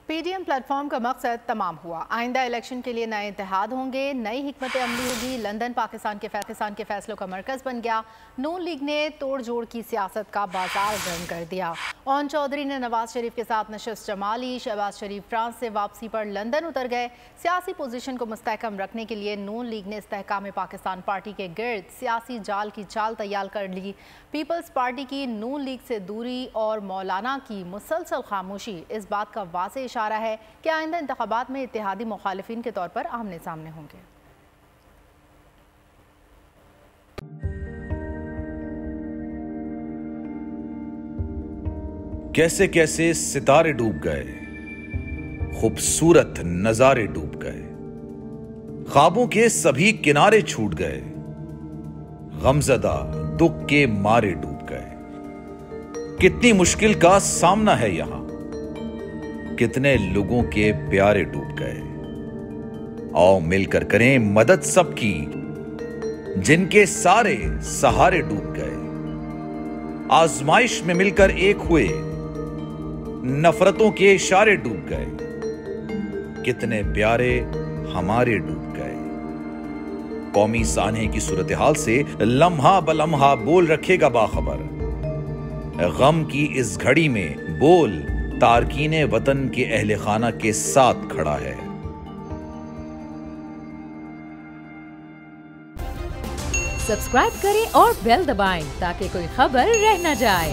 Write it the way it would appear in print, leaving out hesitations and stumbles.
PDM platform का मकसद तमाम हुआ। आइंदा इलेक्शन के लिए नए इत्तेहाद होंगे, नई हिकमत अमली होगी। लंदन पाकिस्तान के फैसलों का मरकज बन गया। नून लीग ने तोड़ जोड़ की सियासत का बाजार गर्म कर दिया। ओन चौधरी ने नवाज शरीफ के साथ नशस्त जमा ली। शहबाज शरीफ फ्रांस से वापसी पर लंदन उतर गए। सियासी पोजीशन को मुस्तहकम रखने के लिए नून लीग ने इस्तेहकाम पाकिस्तान पार्टी के गिर्द सियासी जाल की चाल तैयार कर ली। पीपल्स पार्टी की नून लीग से दूरी और मौलाना की मुसलसल खामोशी इस बात का वाज़ेह इशारा है कि आइंदा इंतखाबात में इत्तेहादी मुखालिफिन के तौर पर आमने सामने होंगे। कैसे कैसे सितारे डूब गए, खूबसूरत नजारे डूब गए, ख्वाबों के सभी किनारे छूट गए, गमजदा दुख के मारे डूब गए। कितनी मुश्किल का सामना है यहां, कितने लोगों के प्यारे डूब गए। आओ मिलकर करें मदद सबकी, जिनके सारे सहारे डूब गए। आजमाइश में मिलकर एक हुए, नफरतों के इशारे डूब गए। कितने प्यारे हमारे डूब गए। कौमी सानहे की सूरत हाल से लम्हा बलम्हा बोल रखेगा बाखबर। गम की इस घड़ी में बोल तारकीने वतन के अहले खाना के साथ खड़ा है। सब्सक्राइब करें और बेल दबाएं ताकि कोई खबर रह न जाए।